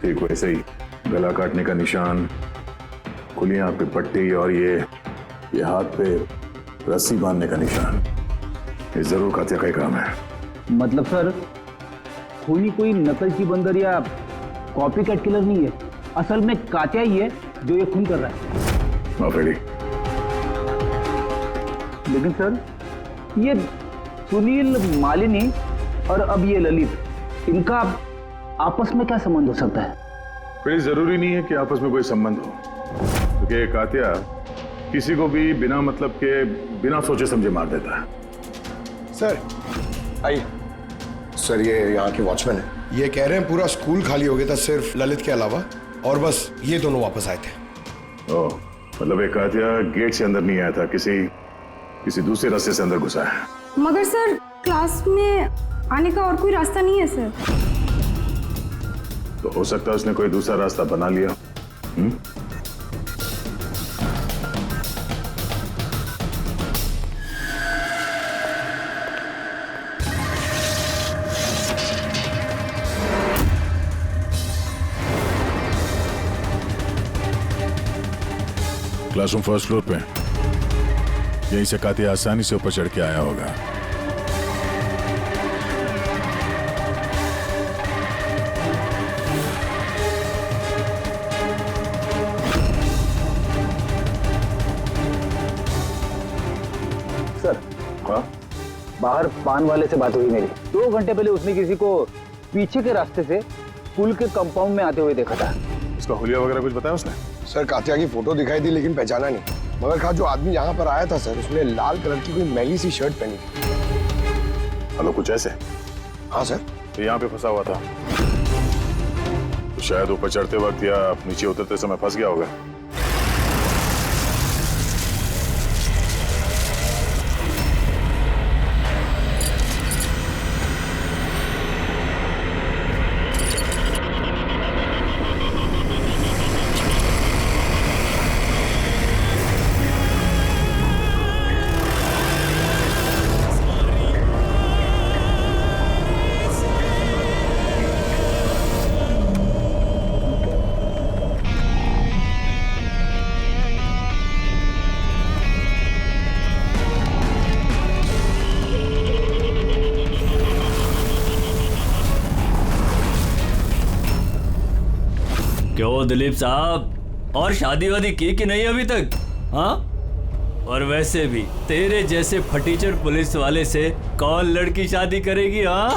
ठीक वैसे ही गला काटने का निशान, खुली आंख पे पट्टी और ये हाथ पे रस्सी बांधने का निशान, ये जरूर कातिया का ही काम है। मतलब सर खूनी कोई नकलची बंदर या कॉपी कैट किलर नहीं है, असल में कातिया ही है जो ये खून कर रहा है। माफेड़ी। लेकिन सर ये सुनील, मालिनी और अब ये ललित, इनका आपस में क्या संबंध हो सकता है? फिर जरूरी नहीं है कि आपस में कोई संबंध हो, क्योंकि कातिया किसी को भी बिना मतलब के, बिना सोचे समझे मार देता है। सर आइए। सर ये यहाँ के वॉचमैन है, ये कह रहे हैं पूरा स्कूल खाली हो गया था सिर्फ ललित के अलावा, और बस ये दोनों वापस आए थे। ओह, मतलब एक कातिया गेट से अंदर नहीं आया था, किसी दूसरे रास्ते से अंदर घुसा है। मगर सर क्लास में आने का और कोई रास्ता नहीं है सर। तो हो सकता है उसने कोई दूसरा रास्ता बना लिया। क्लासरूम फर्स्ट फ्लोर पे, यहीं से कातिया आसानी से ऊपर चढ़ के आया होगा। सर बाहर पान वाले से बात हुई मेरी, 2 घंटे पहले उसने किसी को पीछे के रास्ते से पुल के कंपाउंड में आते हुए देखा था। उसका हुलिया वगैरह कुछ बताया उसने? सर कातिया की फोटो दिखाई दी लेकिन पहचाना नहीं, मगर कहा जो आदमी यहाँ पर आया था सर उसने लाल कलर की कोई मैली सी शर्ट पहनी थी। हेलो, कुछ ऐसे? हाँ सर। तो यहाँ पे फंसा हुआ था, तो शायद ऊपर चढ़ते वक्त या नीचे उतरते समय फंस गया होगा। क्यों दिलीप साहब, और शादी वादी की कि नहीं अभी तक? हाँ, और वैसे भी तेरे जैसे फटीचर पुलिस वाले से कौन लड़की शादी करेगी? हाँ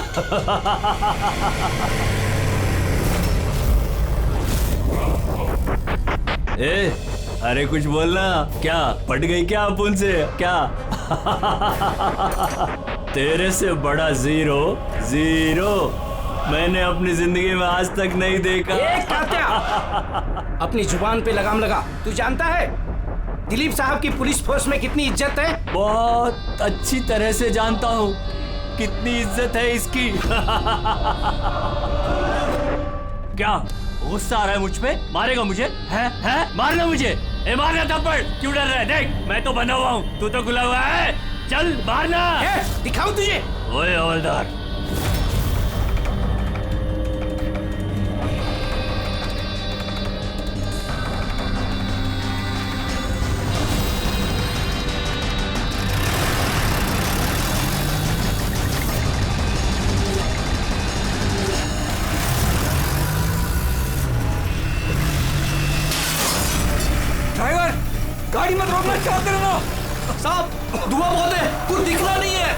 ए, अरे कुछ बोलना, क्या पट गई क्या अपन से क्या? तेरे से बड़ा जीरो मैंने अपनी जिंदगी में आज तक नहीं देखा। अपनी जुबान पे लगाम लगा। तू जानता है दिलीप साहब की पुलिस फोर्स में कितनी इज्जत है? बहुत अच्छी तरह से जानता हूँ कितनी इज्जत है इसकी। क्या गुस्सा आ रहा है मुझ पे? मारेगा मुझे? है मारना मुझे? मारना थप्पड़, क्यों डर रहा है? देख मैं तो बंधा हुआ हूँ, तू तो खुला हुआ है, चल मारना। दिखाऊं तुझे? ओए हवलदार, गाड़ी मत रोकना, चलाते रहना। साहब धुआं बहुत है, कुछ दिखना नहीं है।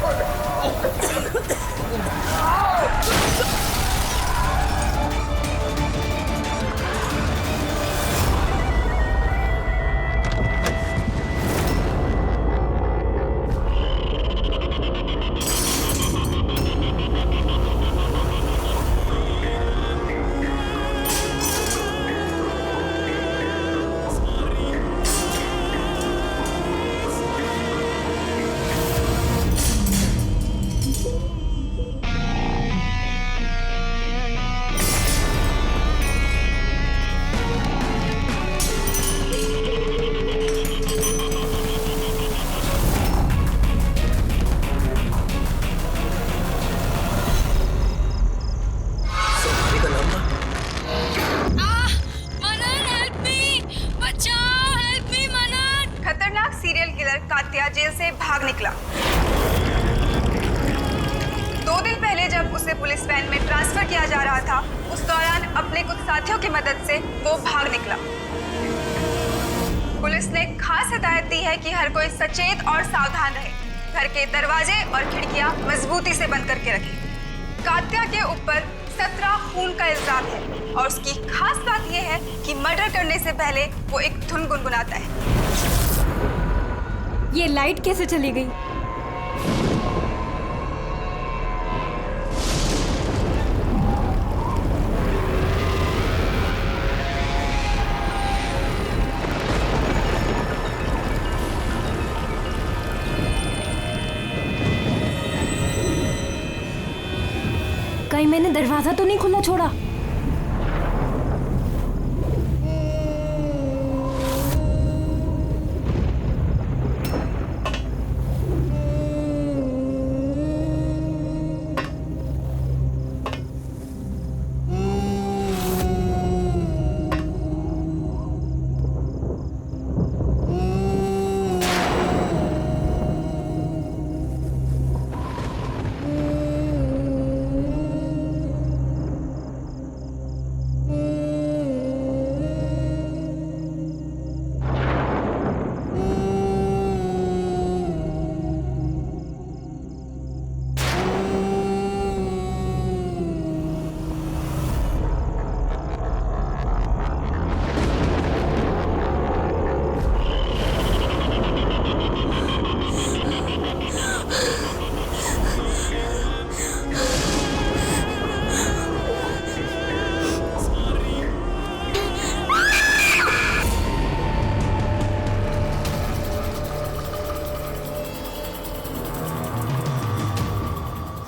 जा रहा था उस दौरान अपने कुछ साथियों की मदद से वो भाग निकला। पुलिस ने खास हिदायत दी है कि हर कोई सचेत और सावधान रहे, घर के दरवाजे और खिड़कियां मजबूती से बंद करके रखें। कात्या के ऊपर 17 खून का इल्जाम है और उसकी खास बात यह है कि मर्डर करने से पहले वो एक धुन गुनगुनाता है। ये लाइट कैसे चली गई? कहीं मैंने दरवाजा तो नहीं खुला छोड़ा?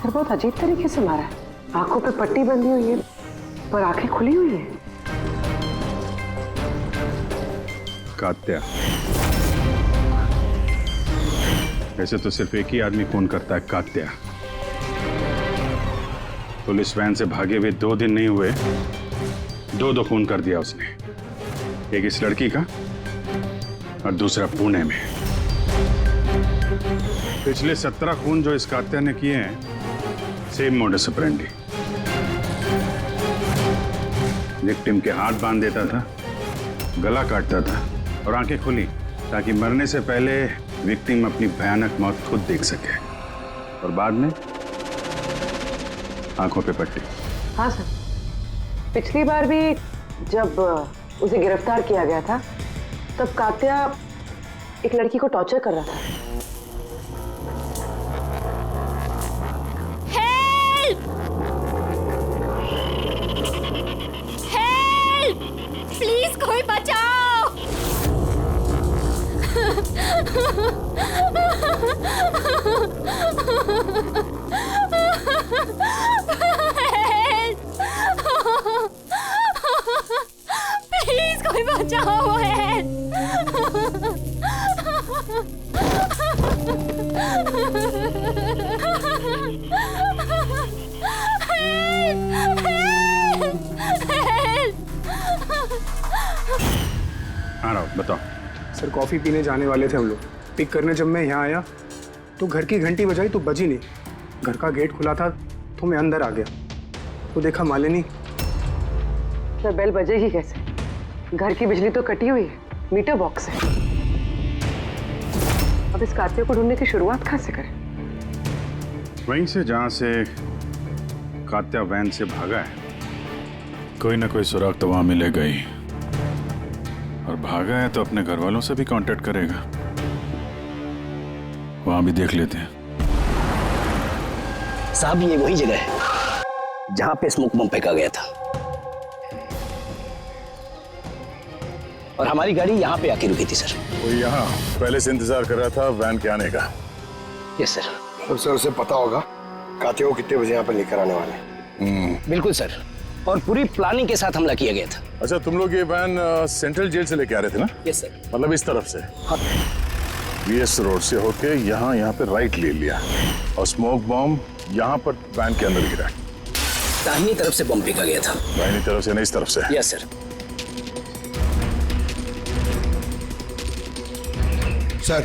सर बहुत अजीब तरीके से मारा है। आंखों पे पट्टी बंधी हुई है पर आंखें खुली हुई है। कात्या, वैसे तो सिर्फ एक ही आदमी खून करता है, कात्या। पुलिस वैन से भागे हुए 2 दिन नहीं हुए, दो खून कर दिया उसने। एक इस लड़की का और दूसरा पुणे में। पिछले 17 खून जो इस कात्या ने किए हैं, सेम मोडस ऑपरेंडी। विक्टिम के हाथ बांध देता था, गला काटता था और आंखें खुली ताकि मरने से पहले विक्टिम अपनी भयानक मौत खुद देख सके, और बाद में आंखों पे पट्टी। हाँ सर, पिछली बार भी जब उसे गिरफ्तार किया गया था तब कात्या एक लड़की को टॉर्चर कर रहा था। प्लीज कोई बचाओ। प्लीज कोई बचाओ। आ रहा हूँ, बताओ। सर कॉफ़ी पीने जाने वाले थे हम लोग। पिक करने जब मैं यहाँ आया तो घर की घंटी बजाई तो बजी नहीं। घर का गेट खुला था तो मैं अंदर आ गया तो देखा मालिनी। सर बेल बजेगी कैसे? घर की बिजली तो कटी हुई है, मीटर बॉक्स है। अब इस कात्या को ढूंढने की शुरुआत कहाँ से करें? वहीं से जहाँ से कात्या वैन से भागा है। कोई ना कोई सुराग तो वहां मिलेगा ही, और भागा है तो अपने घर वालों से भी कांटेक्ट करेगा। वहां भी देख लेते हैं। साहब ये वही जगह है जहां पे स्मोक बम फेंका गया था, और हमारी गाड़ी यहाँ पे आके रुकी थी सर। वो यहाँ पहले से इंतजार कर रहा था वैन के आने का। Yes sir. तो सर उसे पता होगा कात्या को कितने बजे यहाँ पर लेकर आने वाले। बिल्कुल सर, और पूरी प्लानिंग के साथ हमला किया गया था। अच्छा, तुम लोग ये वैन सेंट्रल जेल से लेके आ रहे थे ना? Yes sir. मतलब इस तरफ से? हाँ। बीएस रोड से होके यहाँ पे राइट ले लिया, और स्मोक बॉम्ब यहाँ पर वैन के अंदर गिरा। दाहिनी तरफ से बम फेंका गया था। दाहिनी तरफ से नहीं, इस तरफ से? Yes sir. सर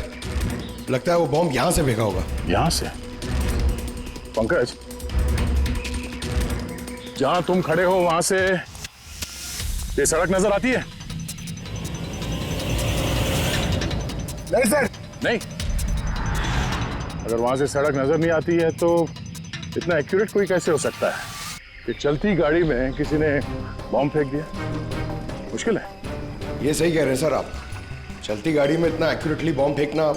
लगता है वो बॉम्ब यहाँ से फेंका होगा। यहाँ से? पंकज, जहां तुम खड़े हो वहां से ये सड़क नजर आती है? नहीं सर। नहीं। अगर वहां से सड़क नजर नहीं आती है तो इतना एक्यूरेट कोई कैसे हो सकता है कि चलती गाड़ी में किसी ने बॉम्ब फेंक दिया? मुश्किल है। ये सही कह रहे हैं सर आप। चलती गाड़ी में इतना एक्यूरेटली बॉम्ब फेंकना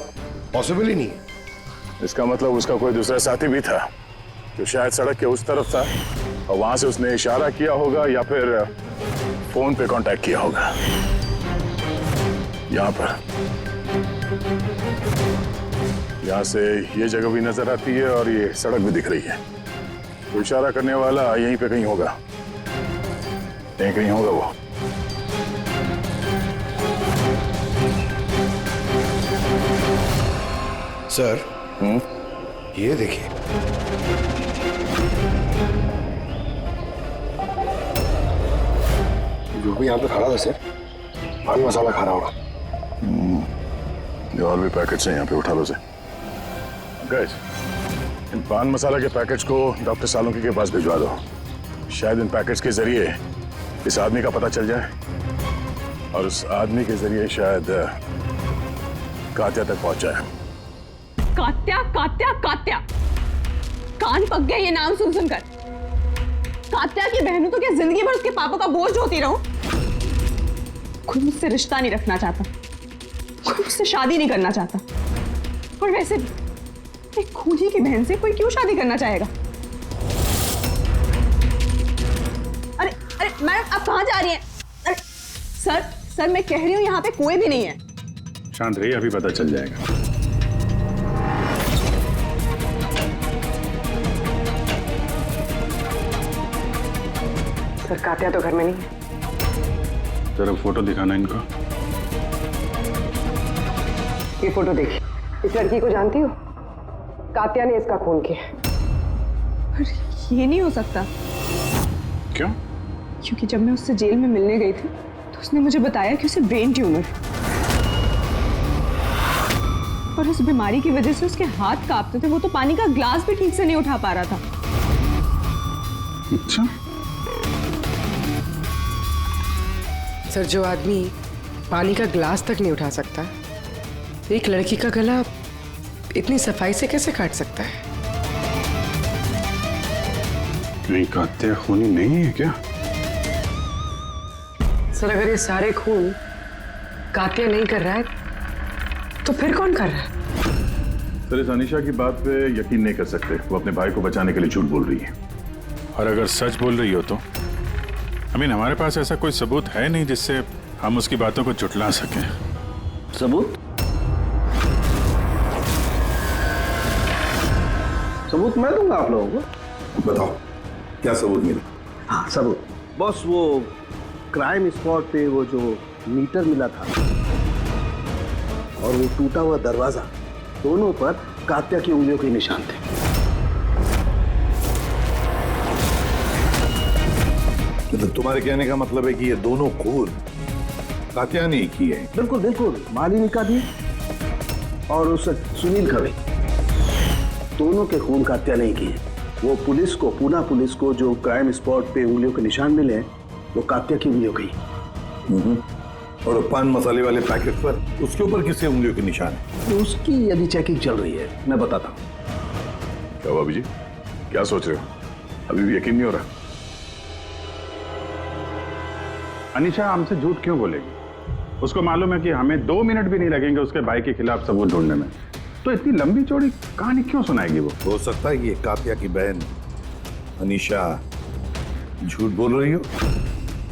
पॉसिबल ही नहीं है। इसका मतलब उसका कोई दूसरा साथी भी था जो शायद सड़क के उस तरफ था और वहां से उसने इशारा किया होगा या फिर फोन पे कांटेक्ट किया होगा। यहां से ये जगह भी नजर आती है और ये सड़क भी दिख रही है। तो इशारा करने वाला यहीं पे कहीं होगा, यहीं कहीं होगा वो। सर ये देखिए, जो भी यहाँ पे खड़ा था सर, पान मसाला खा रहा होगा। ये और भी पैकेट्स हैं यहाँ पे, उठा लो से। गाइस, इन पान मसाला के पैकेट्स को डॉक्टर सालुंकी के पास भिजवा दो। शायद इन पैकेट्स के जरिए इस आदमी का पता चल जाए और उस आदमी के जरिए शायद कात्या तक पहुंच जाए। कात्या कात्या कात्या, कान पक गया ये नाम सुन सुनकर। कात्या की बहनों तो क्या जिंदगी भर उसके पापा का बोझ होती रहूं? कोई मुझसे रिश्ता नहीं रखना चाहता, कोई मुझसे शादी नहीं करना चाहता। और वैसे एक खूनी की बहन से कोई क्यों शादी करना चाहेगा? अरे अरे मैडम, आप कहाँ जा रही हैं? अरे सर मैं कह रही हूँ यहाँ पे कोई भी नहीं है। शांत रहिए, अभी पता चल जाएगा। सर कात्या तो घर में नहीं है। जरा फोटो दिखाना इनको। ये फोटो देखिए। इस लड़की को जानती हो? कात्या ने इसका खून किया। ये नहीं हो सकता। क्यों? क्योंकि जब मैं उससे जेल में मिलने गई थी तो उसने मुझे बताया कि उसे ब्रेन ट्यूमर है और उस बीमारी की वजह से उसके हाथ कांपते थे। वो तो पानी का ग्लास भी ठीक से नहीं उठा पा रहा था। अच्छा। सर, जो आदमी पानी का ग्लास तक नहीं उठा सकता, एक लड़की का गला इतनी सफाई से कैसे काट सकता है? नहीं, कात्या खूनी नहीं है क्या? सर, अगर ये सारे खून कात्या नहीं कर रहा है तो फिर कौन कर रहा है? सर, इस अनीशा की बात पे यकीन नहीं कर सकते। वो अपने भाई को बचाने के लिए झूठ बोल रही है। और अगर सच बोल रही हो तो हमारे पास ऐसा कोई सबूत है नहीं जिससे हम उसकी बातों को झुठला सकें। सबूत? सबूत मैं दूंगा आप लोगों को। बताओ क्या सबूत मिला? हाँ सबूत बॉस, वो क्राइम स्पॉट पे वो जो मीटर मिला था और वो टूटा हुआ दरवाजा, दोनों पर कात्या की उंगलियों के निशान थे। मतलब तुम्हारे कहने का मतलब है कि ये दोनों खून कात्या ने की है? बिल्कुल बिल्कुल, मालिनी का भी और उस सुनील का भी, दोनों के खून कात्या नहीं किए। वो पुलिस को, पूना पुलिस को जो क्राइम स्पॉट पे उंगलियों के निशान मिले हैं वो कात्या की उंगलियों के ही। और पान मसाले वाले पैकेट पर उसके ऊपर किसके उंगलियों के निशान है? तो उसकी यदि चेकिंग चल रही है, मैं बताता हूँ। क्या हुआ अभी जी? क्या सोच रहे हो? अभी भी यकीन नहीं हो रहा? अनीशा हमसे झूठ क्यों बोलेगी? उसको मालूम है कि हमें 2 मिनट भी नहीं लगेंगे उसके भाई के खिलाफ सबूत ढूंढने में। तो इतनी लंबी चौड़ी कहानी क्यों सुनाएगी वो? हो सकता है ये कात्या की बहन अनीशा झूठ बोल रही हो,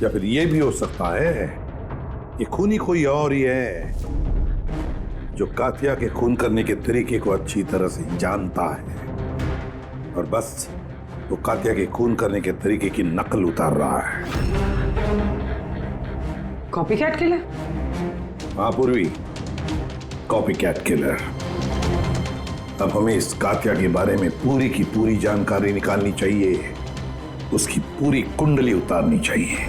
या फिर ये भी हो सकता है कि खूनी कोई और ही है जो कात्या के खून करने के तरीके को अच्छी तरह से जानता है और बस वो कात्या के खून करने के तरीके की नकल उतार रहा है। Copycat killer? हाँ पूर्वी, कॉपीकैट किलर। अब हमें इस कात्या के बारे में पूरी की पूरी जानकारी निकालनी चाहिए, उसकी पूरी कुंडली उतारनी चाहिए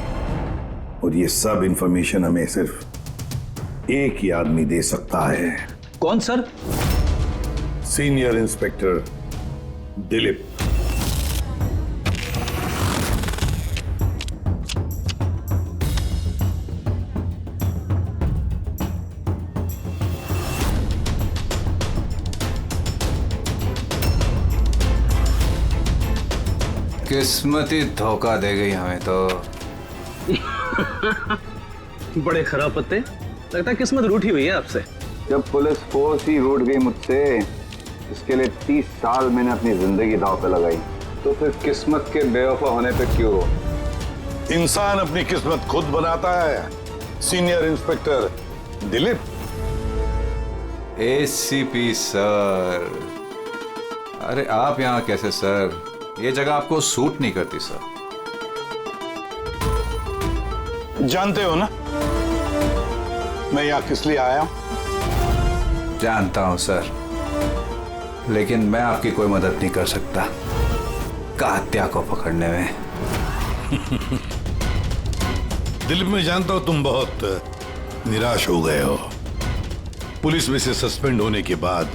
और ये सब इंफॉर्मेशन हमें सिर्फ एक ही आदमी दे सकता है। कौन सर? Senior inspector Dilip. किस्मत ही धोखा दे गई हमें तो। बड़े खराब पत्ते, लगता है किस्मत रूठी हुई है आपसे। जब पुलिस फोर्स ही रूठ गई मुझसे, इसके लिए 30 साल मैंने अपनी जिंदगी दांव पे लगाई, तो फिर किस्मत के बेवफा होने पे क्यों रो? इंसान अपनी किस्मत खुद बनाता है। Senior inspector Dilip. ACP sir, अरे आप यहाँ कैसे सर? ये जगह आपको सूट नहीं करती सर। जानते हो ना मैं यहाँ किस लिए आया हूं? जानता हूं सर, लेकिन मैं आपकी कोई मदद नहीं कर सकता कात्या को पकड़ने में। दिल में जानता हूं तुम बहुत निराश हो गए हो पुलिस में से सस्पेंड होने के बाद।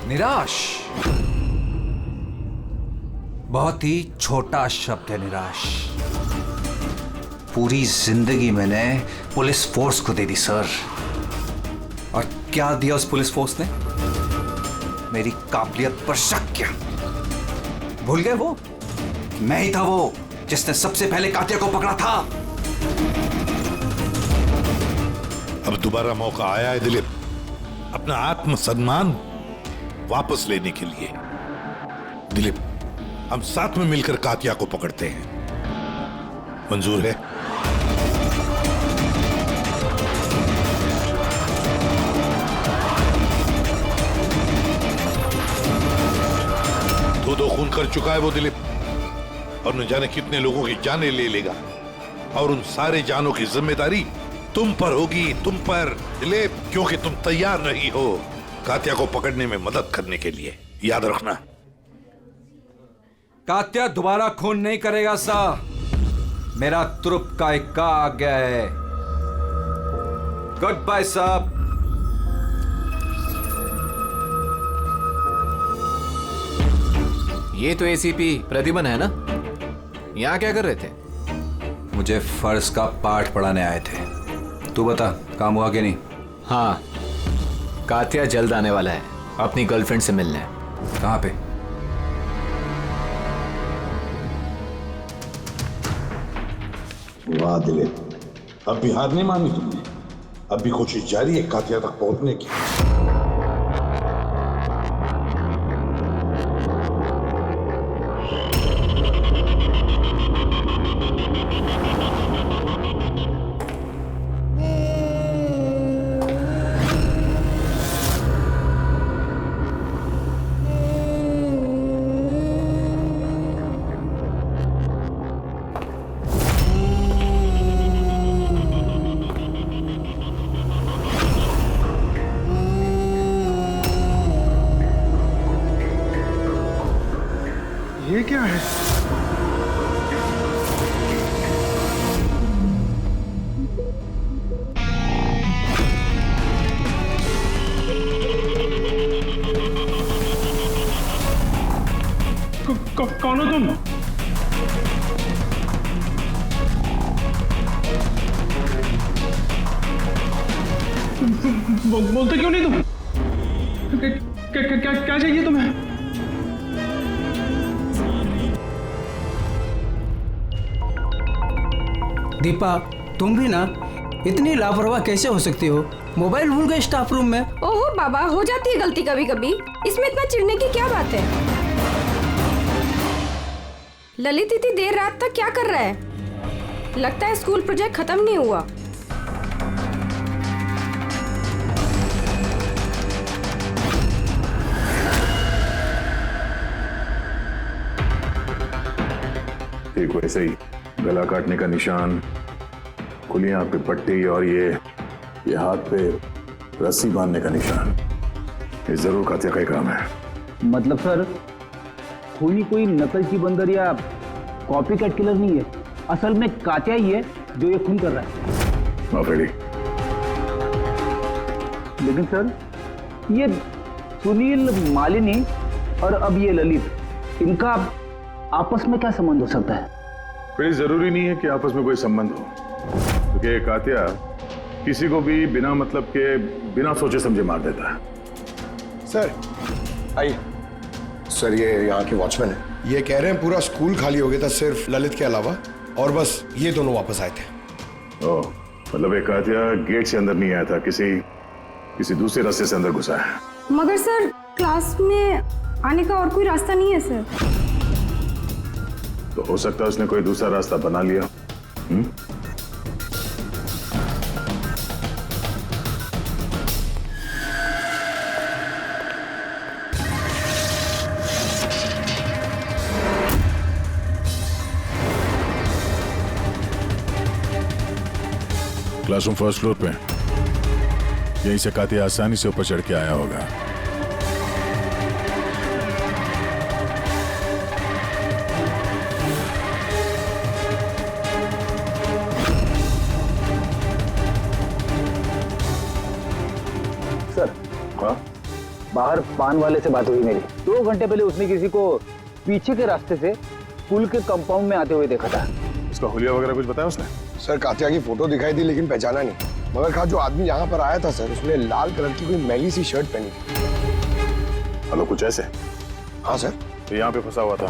निराश बहुत ही छोटा शब्द है, निराश। पूरी जिंदगी मैंने पुलिस फोर्स को दे दी सर, और क्या दिया उस पुलिस फोर्स ने? मेरी काबिलियत पर शक किया। भूल गए वो? मैं ही था वो जिसने सबसे पहले कातिया को पकड़ा था। अब दोबारा मौका आया है दिलीप, अपना आत्मसम्मान वापस लेने के लिए। दिलीप, हम साथ में मिलकर कातिया को पकड़ते हैं, मंजूर है? दो खून कर चुका है वो दिलीप, और न जाने कितने लोगों की जानें ले लेगा, और उन सारे जानों की जिम्मेदारी तुम पर होगी, तुम पर दिलीप, क्योंकि तुम तैयार नहीं हो कातिया को पकड़ने में मदद करने के लिए। याद रखना। कात्या दोबारा खून नहीं करेगा साहब, मेरा तुरुप का इक्का आ गया है। गुड बाय साहब। ये तो एसीपी प्रद्युमन है ना? यहाँ क्या कर रहे थे? मुझे फर्ज का पाठ पढ़ाने आए थे। तू बता, काम हुआ कि नहीं? हाँ, कात्या जल्द आने वाला है अपनी गर्लफ्रेंड से मिलने। कहाँ पे? वाह दिलीप, अब भी हार नहीं मानी तुमने। अब भी कोशिश जारी है कातिया तक पहुंचने की। ये क्या है? कौन हो तुम? बोलते क्यों नहीं तुम? क्या चाहिए तुम्हें? दीपा, तुम भी ना इतनी लापरवाह कैसे हो सकती हो? मोबाइल भूल गए स्टाफ रूम में। ओहो बाबा, हो जाती है गलती कभी कभी, इसमें इतना चिढ़ने की क्या बात है? ललित इतनी देर रात तक क्या कर रहा है? लगता है स्कूल प्रोजेक्ट खत्म नहीं हुआ। एक वैसे ही गला काटने का निशान, खुली आंख पे पट्टी, और ये हाथ पे रस्सी बांधने का निशान, ये जरूर कातिया का ही काम है। मतलब सर, खूनी कोई नकलची बंदर या कॉपी कैट किलर नहीं है, असल में कातिया ही है जो ये खून कर रहा है। माफेड़ी। लेकिन सर, ये सुनील, मालिनी और अब ये ललित, इनका आपस में क्या संबंध हो सकता है? फिर जरूरी नहीं है कि आपस में कोई संबंध हो, क्योंकि कातिया किसी को भी बिना मतलब के, बिना सोचे समझे मार देता है। सर आइए, सर ये यहाँ के वॉचमैन है। ये कह रहे हैं पूरा स्कूल खाली हो गया था सिर्फ ललित के अलावा, और बस ये दोनों वापस आए थे। ओह, मतलब एक कातिया गेट से अंदर नहीं आया था, किसी दूसरे रास्ते से अंदर घुसा है। मगर सर क्लास में आने का और कोई रास्ता नहीं है सर। तो हो सकता है उसने कोई दूसरा रास्ता बना लिया। क्लासरूम फर्स्ट फ्लोर पे, यहीं से कातिया आसानी से ऊपर चढ़ के आया होगा। सर, हाँ? बाहर पान वाले से बात हुई मेरी। 2 घंटे पहले उसने किसी को पीछे के रास्ते से पुल के कंपाउंड में आते हुए देखा था। उसका हुलिया वगैरह कुछ बताया उसने? सर कातिया की फोटो दिखाई दी लेकिन पहचाना नहीं। मगर कहा जो आदमी यहाँ पर आया था सर, उसने लाल कलर की कोई मैली सी शर्ट पहनी थी। हेलो, कुछ ऐसे? हाँ सर। तो यहाँ पे फंसा हुआ था,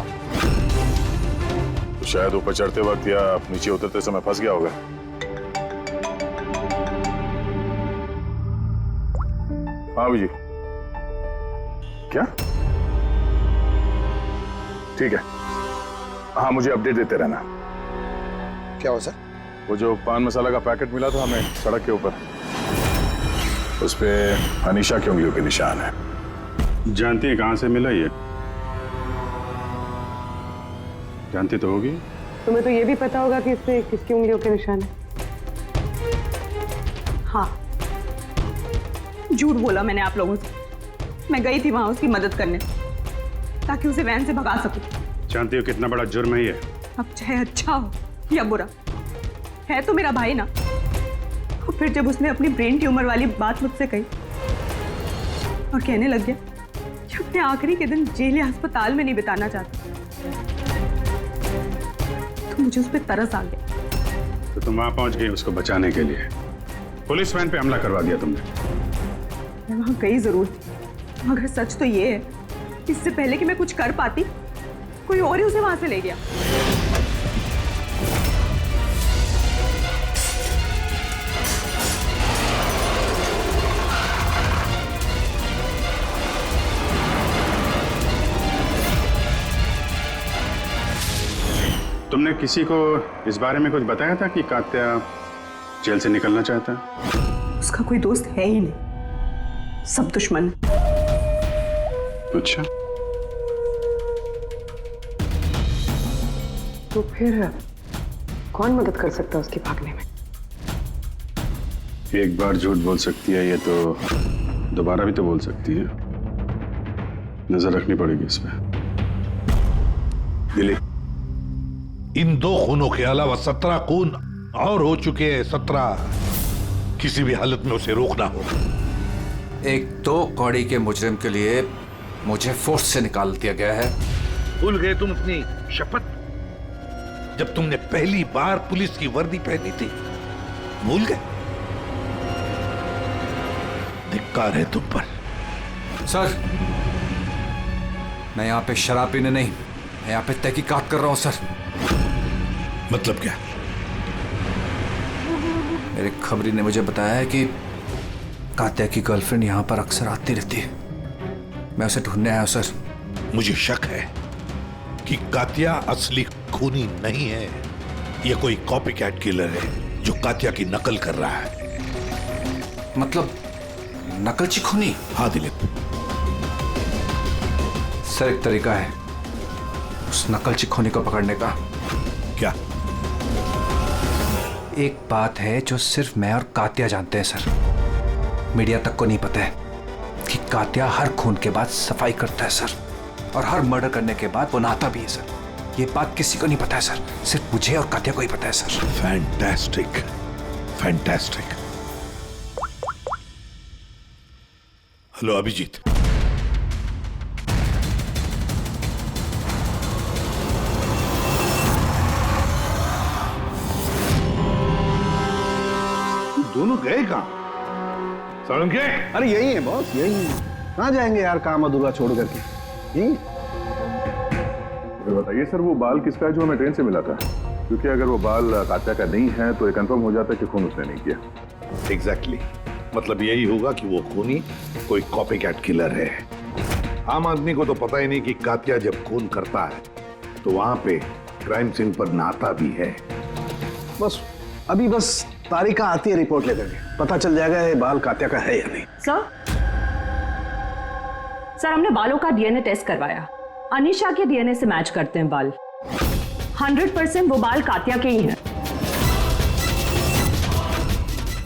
तो शायद ऊपर चढ़ते वक्त या नीचे उतरते समय फंस गया होगा। हाँ जी, क्या? ठीक है, हाँ मुझे अपडेट देते रहना। क्या हुआ सर? वो जो पान मसाला का पैकेट मिला था हमें सड़क के ऊपर, उस पे अनीशा की उंगलियों के निशान है। जानती है कहां से मिला ये? जानती तो होगी। तुम्हें तो ये भी पता होगा कि इसमें किसकी उंगलियों के निशान है। हाँ, झूठ बोला मैंने आप लोगों से। मैं गई थी वहां उसकी मदद करने ताकि उसे वैन से भगा सकूं। जानती हो कितना बड़ा जुर्म है ये? अब चाहे अच्छा हो या बुरा, है तो मेरा भाई ना। और फिर जब उसने अपनी ब्रेन ट्यूमर वाली बात मुझसे कही और कहने लग गया कि अपने आखिरी के दिन जेल या अस्पताल में नहीं बिताना चाहता, तो मुझे उस पर तरस आ गया। तो तुम वहां पहुंच गई उसको बचाने के लिए, पुलिस वैन पे हमला करवा दिया तुमने। मैं वहां गई जरूर थी, मगर सच तो ये है, इससे पहले कि मैं कुछ कर पाती, कोई और ही उसे वहां से ले गया। तुमने किसी को इस बारे में कुछ बताया था कि कात्या जेल से निकलना चाहता है? उसका कोई दोस्त है ही नहीं, सब दुश्मन। अच्छा, तो फिर कौन मदद कर सकता है उसके भागने में? एक बार झूठ बोल सकती है ये तो दोबारा भी तो बोल सकती है। नजर रखनी पड़ेगी इस पे। दिलीप, इन 2 खूनों के अलावा 17 खून और हो चुके हैं। 17। किसी भी हालत में उसे रोकना होगा। एक 2 कौड़ी के मुजरिम के लिए मुझे फोर्स से निकाल दिया गया है। भूल गए तुम अपनी शपथ जब तुमने पहली बार पुलिस की वर्दी पहनी थी? भूल गए? धिक्कार है तुम पर। सर, मैं यहाँ पे शराब पीने नहीं, मैं यहाँ पे तहकीकात कर रहा हूँ सर। मतलब क्या? मेरे खबरी ने मुझे बताया है कि कात्या की गर्लफ्रेंड यहाँ पर अक्सर आती रहती है। मैं उसे ढूंढने आया हूं सर। मुझे शक है कि कात्या असली खूनी नहीं है। यह कोई कॉपी कैट किलर है जो कात्या की नकल कर रहा है। मतलब नकलची खूनी? हाँ दिलीप, सर एक तरीका है उस नकलची खूनी को पकड़ने का। क्या? एक बात है जो सिर्फ मैं और कात्या जानते हैं सर, मीडिया तक को नहीं पता है कि कात्या हर खून के बाद सफाई करता है सर, और हर मर्डर करने के बाद वो नहाता भी है सर। ये बात किसी को नहीं पता है सर, सिर्फ मुझे और कात्या को ही पता है sir. Fantastic, fantastic. Hello Abhijit, दोनों गए कहाँ? सालुंके? अरे यही है बॉस, यही है। कहाँ जाएंगे यार काम अधूरा छोड़ करके? यही तो बताइए सर, वो बाल किसका है जो हमें ट्रेन से मिला था? क्योंकि अगर वो बाल कात्या का नहीं है तो ये कंफर्म हो जाता है कि खून उसने नहीं किया। एग्जैक्टली मतलब यही होगा कि वो खूनी कोई कॉपी कैट किलर है। आम आदमी को तो पता ही नहीं कि कात्या जब खून करता है तो वहां पे क्राइम सीन पर नहाता भी है। बस अभी बस तारिका आती है रिपोर्ट लेकर के, पता चल जाएगा ये बाल कात्या का है या नहीं। सर हमने बालों का डीएनए टेस्ट करवाया, अनीशा के डीएनए से मैच करते हैं बाल। 100% वो बाल कात्या के ही हैं।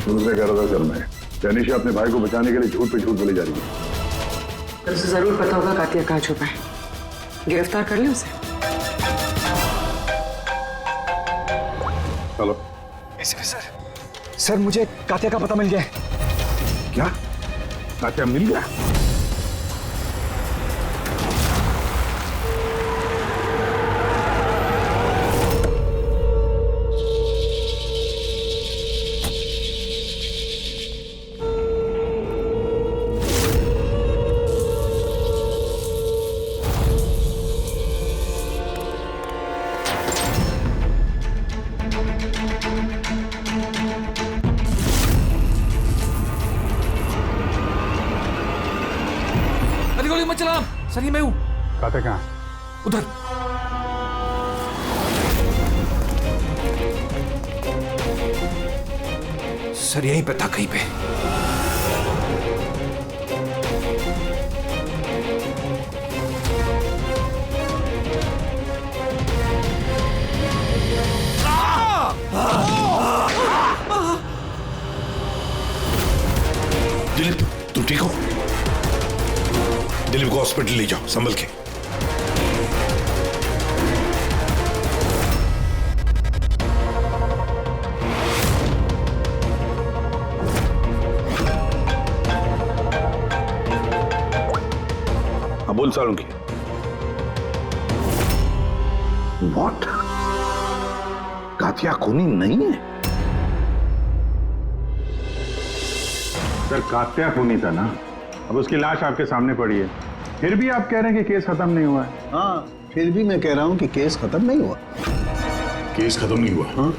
मुझसे कह रहा था सर मैं, अनीशा अपने भाई को बचाने के लिए झूठ पे झूठ बोली जा रही है। उसे जरूर पता होगा कात्या कहाँ छुपा है, गिरफ्तार कर ले उसे। चलो। सर मुझे कात्या का पता मिल गया है। क्या? कात्या मिल गया? गोली मत चला सर, ये मैं हूं। कात्या कहाँ? उधर। सर यहीं पे था कहीं पे। दिलीप तुम ठीक हो? दिलीप को हॉस्पिटल ले जाओ संभल के। हाँ बोल सालुंकी। व्हाट? कात्या खूनी नहीं है? सर कात्या खूनी था ना, अब उसकी लाश आपके सामने पड़ी है, फिर भी आप कह रहे हैं कि केस खत्म नहीं हुआ है। हाँ, फिर भी मैं कह रहा हूँ कि केस खत्म नहीं हुआ। केस खत्म नहीं हुआ? हाँ?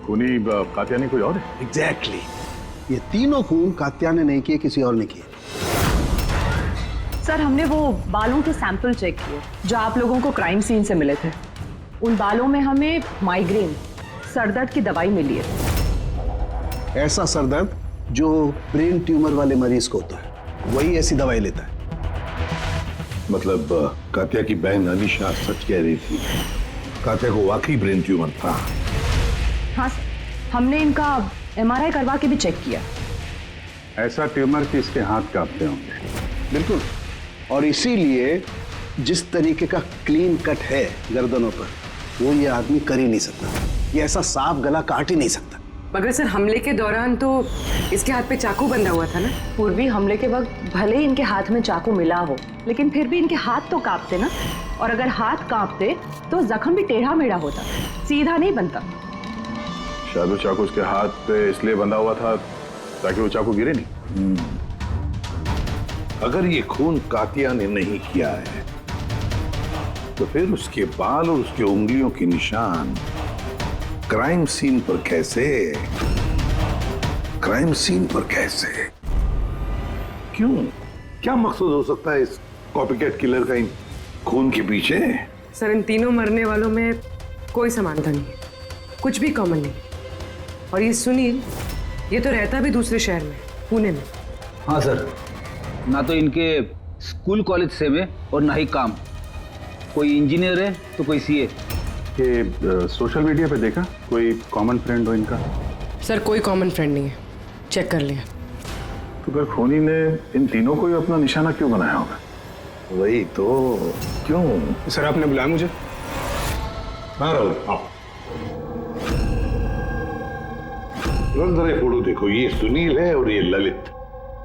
खूनी कात्या ने कोई और है? एग्जैक्टली। ये तीनों खून कात्या ने नहीं किए, किसी और ने किए। सर हमने वो बालों के सैंपल चेक किए जो आप लोगों को क्राइम सीन से मिले थे। उन बालों में हमें माइग्रेन, सरदर्द की दवाई मिली है। ऐसा सरदर्द जो ब्रेन ट्यूमर वाले मरीज को होता है, वही ऐसी दवाई लेता है। मतलब कात्या की बहन अनीशा सच कह रही थी, कात्या को वाकई ब्रेन ट्यूमर था। हाँ सर, हमने इनका एमआरआई करवा के भी चेक किया। ऐसा ट्यूमर कि इसके हाथ कांपते होंगे। बिल्कुल, और इसीलिए जिस तरीके का क्लीन कट है गर्दनों पर, वो ये आदमी कर ही नहीं सकता। ये ऐसा साफ गला काट ही नहीं सकता। मगर सर हमले के दौरान तो इसके हाथ पे चाकू बंधा हुआ था ना। पूर्वी हमले के वक्त भले ही इनके हाथ में चाकू मिला हो, लेकिन फिर भी इनके हाथ तो कांपते ना, और अगर हाथ कांपते तो जख्म भी टेढ़ा मेढ़ा होता, सीधा नहीं बनता। शायद वो चाकू उसके हाथ पे इसलिए बंधा हुआ था ताकि वो चाकू गिरे नहीं। अगर ये खून कात्या ने नहीं किया है तो फिर उसके बाल और उसके उंगलियों के निशान क्राइम सीन पर कैसे? क्राइम सीन पर कैसे? क्यों? क्या मकसद हो सकता है इस कॉपीकैट किलर का इन खून के पीछे? सर इन तीनों मरने वालों में कोई समानता नहीं है, कुछ भी कॉमन नहीं। और ये सुनील, ये तो रहता भी दूसरे शहर में, पुणे में। हाँ सर, ना तो इनके स्कूल कॉलेज सेम है और ना ही काम। कोई इंजीनियर है तो कोई सीए। कि सोशल मीडिया पे देखा कोई कॉमन फ्रेंड हो इनका? सर कोई कॉमन फ्रेंड नहीं है, चेक कर लिया। तो फिर खूनी ने इन तीनों को ही अपना निशाना क्यों बनाया होगा? वही तो, क्यों? सर आपने बुलाया मुझे? हाँ राहुल, आओ। जरा फोटो देखो, ये सुनील है और ये ललित।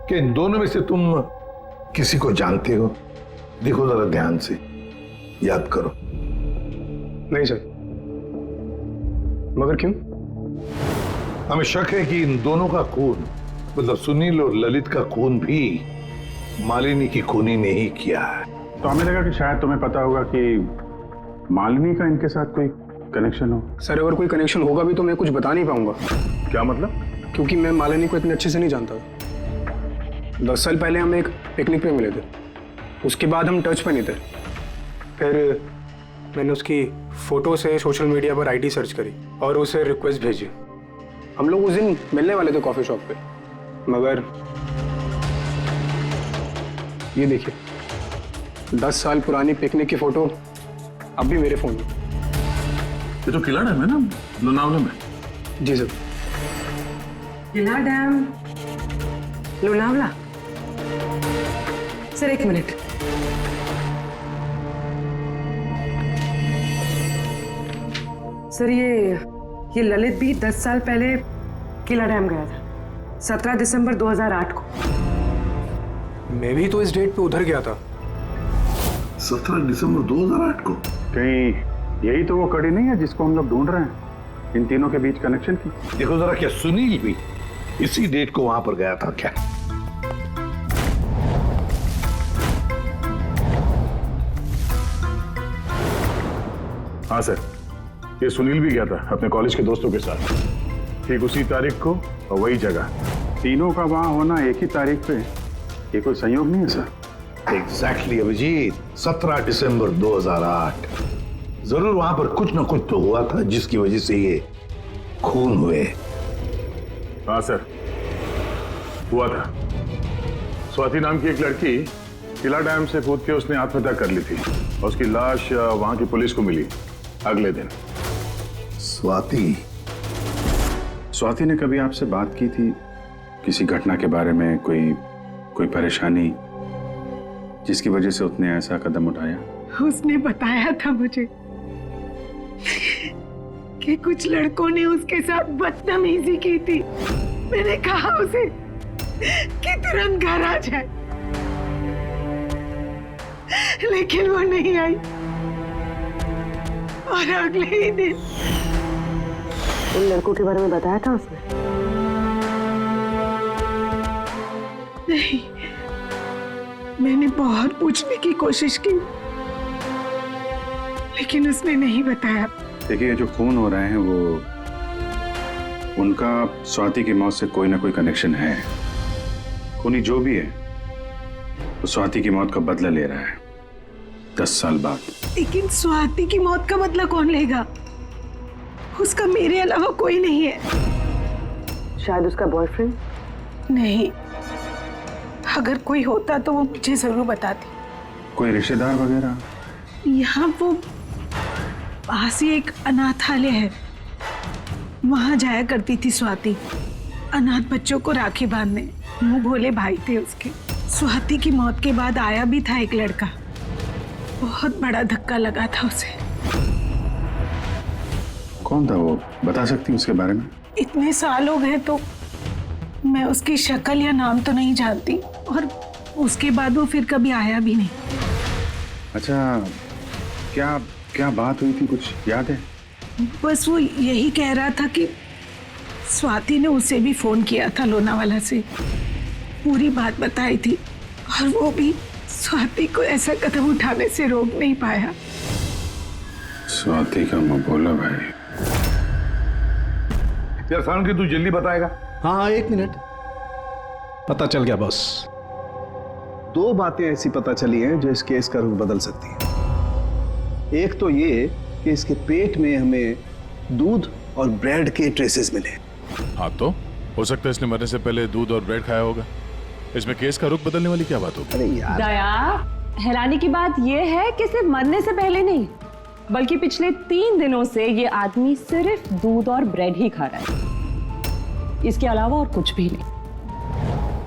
क्या इन दोनों में से तुम किसी को जानते हो? देखो जरा ध्यान से, याद करो। नहीं सर। मगर क्यों? हमें शक है कि इन दोनों का खून, मतलब सुनील और ललित का खून भी मालिनी की खूनी ने ही किया है। तो हमें लगा कि शायद तुम्हें पता होगा कि मालिनी का इनके साथ कोई कनेक्शन हो? सर अगर कोई कनेक्शन होगा भी तो मैं कुछ बता नहीं पाऊंगा। क्या मतलब? क्योंकि मैं मालिनी को इतने अच्छे से नहीं जानता। 10 साल पहले हम एक पिकनिक पे मिले थे, उसके बाद हम टच पे नहीं थे। फिर मैंने उसकी फोटो से सोशल मीडिया पर आईडी सर्च करी और उसे रिक्वेस्ट भेजी। हम लोग उस दिन मिलने वाले थे कॉफी शॉप पे, मगर ये देखिए 10 साल पुरानी पिकनिक की फोटो अब भी मेरे फोन में। ये तो किला डैम है ना लोनावला में? जी सर। किला डैम लोनावला? सर एक मिनट, सर ये ललित भी 10 साल पहले किला डैम गया था, 17 दिसंबर 2008 को। मैं भी तो इस डेट पे उधर गया था। 17 दिसंबर 2008 को? कहीं यही तो वो कड़ी नहीं है जिसको हम लोग ढूंढ रहे हैं, इन तीनों के बीच कनेक्शन की? देखो जरा, क्या सुनील भी इसी डेट को वहां पर गया था क्या? हाँ सर, ये सुनील भी गया था अपने कॉलेज के दोस्तों के साथ, ठीक उसी तारीख को और वही जगह। तीनों का वहां होना एक ही तारीख पे, ये कोई संयोग नहीं है सर? एग्जैक्टली अभिजीत, 17 दिसंबर 2008। जरूर वहां पर कुछ ना कुछ तो हुआ था जिसकी वजह से ये खून हुए। हाँ सर, हुआ था। स्वाति नाम की एक लड़की किला डैम से कूद के उसने आत्महत्या कर ली थी और उसकी लाश वहां की पुलिस को मिली अगले दिन। स्वाति ने कभी आपसे बात की थी किसी घटना के बारे में, कोई परेशानी जिसकी वजह से उसने ऐसा कदम उठाया? उसने बताया था मुझे कि कुछ लड़कों ने उसके साथ बदतमीजी की थी। मैंने कहा उसे कि तुरंत घर आ जाए, लेकिन वो नहीं आई और अगले ही दिन उन लड़कों के बारे में बताया था उसने? नहीं, मैंने बहुत पूछने की कोशिश की लेकिन उसने नहीं बताया। देखिए, जो खून हो रहे हैं वो उनका स्वाति की मौत से कोई ना कोई कनेक्शन है। खूनी जो भी है वो स्वाति की मौत का बदला ले रहा है 10 साल बाद। लेकिन स्वाति की मौत का बदला कौन लेगा? उसका मेरे अलावा कोई नहीं है। शायद उसका बॉयफ्रेंड? नहीं, अगर कोई होता तो वो मुझे जरूर बताती। कोई रिश्तेदार वगैरह? यहाँ वो पास ही एक अनाथालय है, वहां जाया करती थी स्वाति अनाथ बच्चों को राखी बांधने। मुंह भोले भाई थे उसके। स्वाति की मौत के बाद आया भी था एक लड़का, बहुत बड़ा धक्का लगा था उसे। कौन था वो, बता सकती उसके बारे में? इतने साल हो गए तो मैं उसकी शक्ल या नाम तो नहीं जानती, और उसके बाद वो फिर कभी आया भी नहीं। अच्छा, क्या बात हुई थी, कुछ याद है? बस वो यही कह रहा था कि स्वाति ने उसे भी फोन किया था लोनावाला से, पूरी बात बताई थी, और वो भी स्वाति को ऐसा कदम उठाने से रोक नहीं पाया। स्वाति का मबोला भाई। यार सालुंकी, तू जल्दी बताएगा? हाँ, 1 मिनट। पता चल गया बॉस। 2 बातें ऐसी पता चली हैं जो इस केस का रुख बदल सकती हैं। एक तो ये कि इसके पेट में हमें दूध और ब्रेड के ट्रेसेस मिले। हाँ, तो हो सकता है इसने मरने से पहले दूध और ब्रेड खाया होगा। इसमें केस का रुख बदलने वाली क्या बात होगी? अरे यार, दया, हैरानी की बात यह है कि सिर्फ मरने से पहले नहीं, बल्कि पिछले 3 दिनों से ये आदमी सिर्फ दूध और ब्रेड ही खा रहा है, इसके अलावा और कुछ भी नहीं।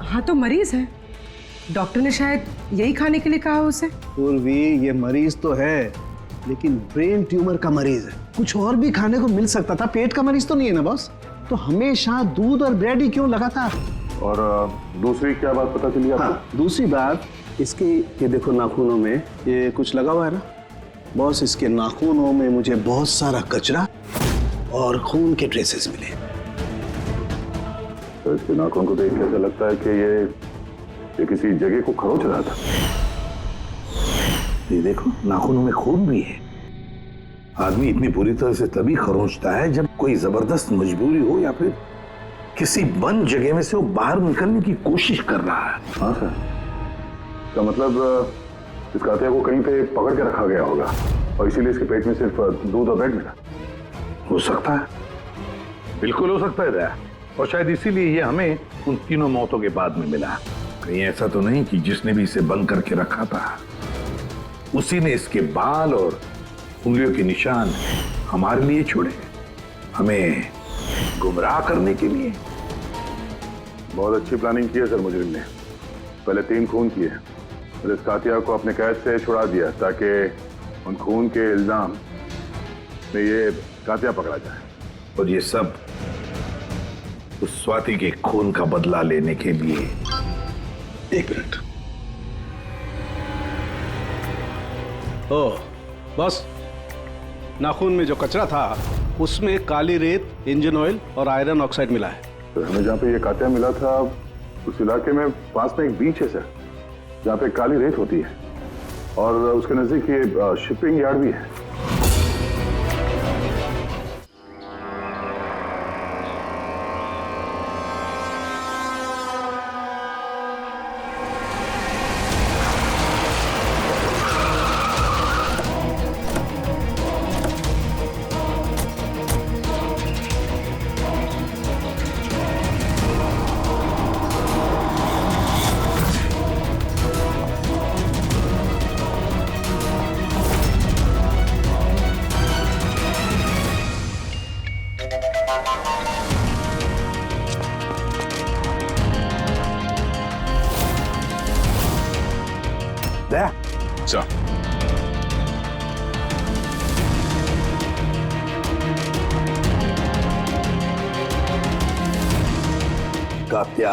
हाँ, तो मरीज है, डॉक्टर ने शायद यही खाने के लिए कहा उसे। पूर्वी, ये मरीज तो है, लेकिन ब्रेन ट्यूमर का मरीज है। कुछ और भी खाने को मिल सकता था, पेट का मरीज तो नहीं है ना बॉस। तो हमेशा दूध और ब्रेड ही क्यों लगा था? और दूसरी क्या बात पता चली आपको? हाँ, दूसरी बात, इसके ये देखो नाखूनों में ये कुछ लगा हुआ है ना बॉस। इसके नाखूनों में मुझे बहुत सारा कचरा और खून के ट्रेसेस मिले। तो इसके नाखून को देख के ऐसा लगता है कि ये किसी जगह को खरोच रहा था। ये देखो, नाखूनों में खून भी है। आदमी इतनी बुरी तरह से तभी खरोंचता है जब कोई जबरदस्त मजबूरी हो या फिर किसी बंद जगह में से वो बाहर निकलने की कोशिश कर रहा है। हाँ सर, का मतलब इस कातिया को कहीं पे पकड़ के रखा गया होगा और इसीलिए इसके पेट में सिर्फ दूध और ब्रेड मिला। हो सकता है, बिल्कुल हो सकता है दया। और शायद इसीलिए ये हमें उन तीनों मौतों के बाद में मिला। कहीं ऐसा तो नहीं कि जिसने भी इसे बंद करके रखा था उसी ने इसके बाल और उंगलियों के निशान हमारे लिए छोड़े, हमें गुमराह करने के लिए। बहुत अच्छी प्लानिंग की है सर मुजरिम ने। पहले 3 खून किए और इस कातिया को अपने कैद से छुड़ा दिया ताकि उन खून के इल्जाम में ये कातिया पकड़ा जाए। और ये सब उस स्वाति के खून का बदला लेने के लिए। 1 मिनट। ओह बस, नाखून में जो कचरा था उसमें काली रेत, इंजन ऑयल और आयरन ऑक्साइड मिला है। तो हमें जहाँ पे ये कातिया मिला था उस इलाके में पास में एक बीच है सर, जहाँ पे काली रेत होती है और उसके नजदीक ये शिपिंग यार्ड भी है। दया सर, कात्या,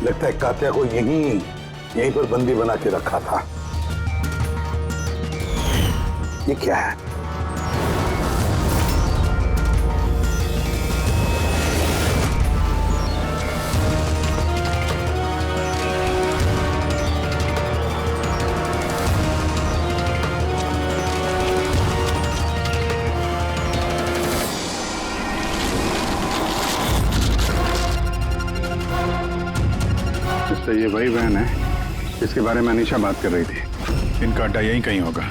लगता है कात्या को यहीं पर बंदी बना के रखा था। ये क्या है? ये वही वैन है जिसके बारे में अनीशा बात कर रही थी। इनका अड्डा यहीं कहीं होगा।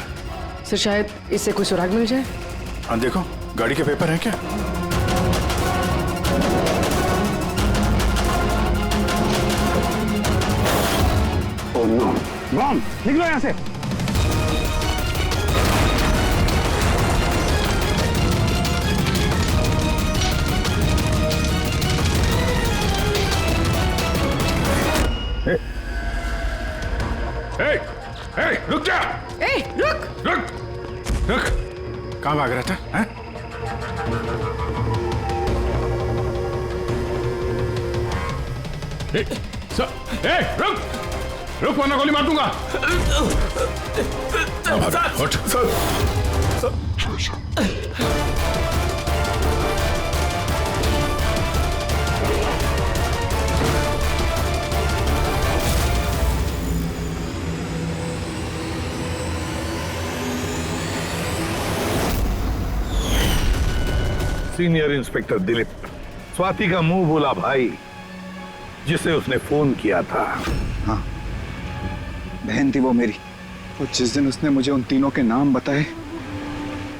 सर शायद इससे कोई सुराग मिल जाए। हाँ देखो, गाड़ी के पेपर है क्या? ओह नो, बम! निकलो यहाँ से। रुक जा! रुक! रुक! रुक! कहाँ भाग रहा था? हैं? रुक! रुक वरना गोली मार दूंगा। उठ! सीनियर इंस्पेक्टर दिलीप, स्वाति का मुंह बोला भाई जिसे उसने फोन किया था। हाँ, बहन थी वो मेरी। और जिस दिन उसने मुझे उन तीनों के नाम बताए,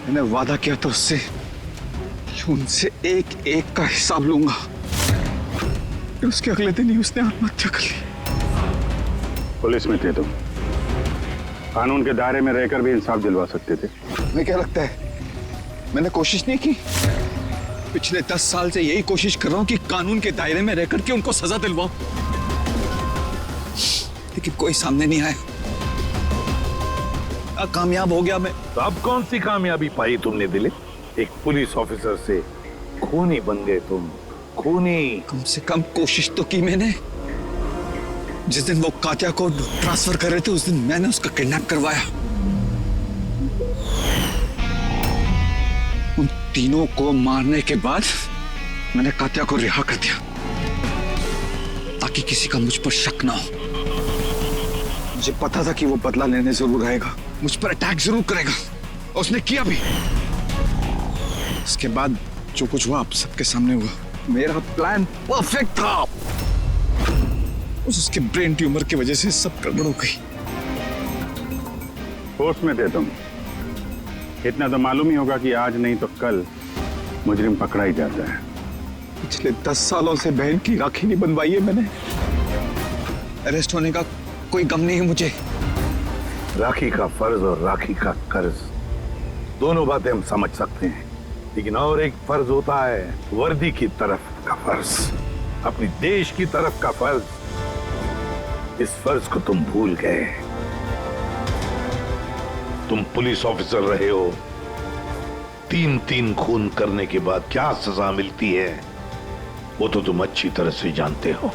मैंने वादा किया था उससे कि उनसे एक एक का हिसाब लूंगा। उसके अगले दिन ही उसने आत्महत्या कर ली। पुलिस में थे तुम, कानून के दायरे में रहकर भी इंसाफ दिलवा सकते थे। तुम्हें क्या लगता है मैंने कोशिश नहीं की? पिछले 10 साल से यही कोशिश कर रहा हूं कि कानून के दायरे में रहकर के उनको सजा दिलवाऊं, लेकिन कोई सामने नहीं आया। कामयाब हो गया मैं। तो अब कौन सी कामयाबी पाई तुमने दिलीप? एक पुलिस ऑफिसर से खूनी बन गए तुम, खूनी। कम से कम कोशिश तो की मैंने। जिस दिन वो कात्या को ट्रांसफर कर रहे थे उस दिन मैंने उसका किडनैप करवाया। उन तीनों को मारने के बाद मैंने कात्या को रिहा कर दिया ताकि किसी का मुझ पर शक ना हो। मुझे पता था कि वो बदला लेने जरूर आएगा, मुझ पर अटैक जरूर करेगा, और उसने किया भी। उसके बाद जो कुछ हुआ आप सबके सामने हुआ, मेरा प्लान परफेक्ट था। उसके ब्रेन ट्यूमर की वजह से सब गड़बड़ हो गई। होश में थे तुम, इतना तो मालूम ही होगा कि आज नहीं तो कल मुजरिम पकड़ा ही जाता है। पिछले 10 सालों से बहन की राखी नहीं बनवाई है मैंने। अरेस्ट होने का कोई गम नहीं है मुझे। राखी का फर्ज और राखी का कर्ज दोनों बातें हम समझ सकते हैं, लेकिन और एक फर्ज होता है वर्दी की तरफ का फर्ज, अपनी देश की तरफ का फर्ज। इस फर्ज को तुम भूल गए। तुम पुलिस ऑफिसर रहे हो, 3-3 खून करने के बाद क्या सजा मिलती है वो तो तुम अच्छी तरह से जानते हो।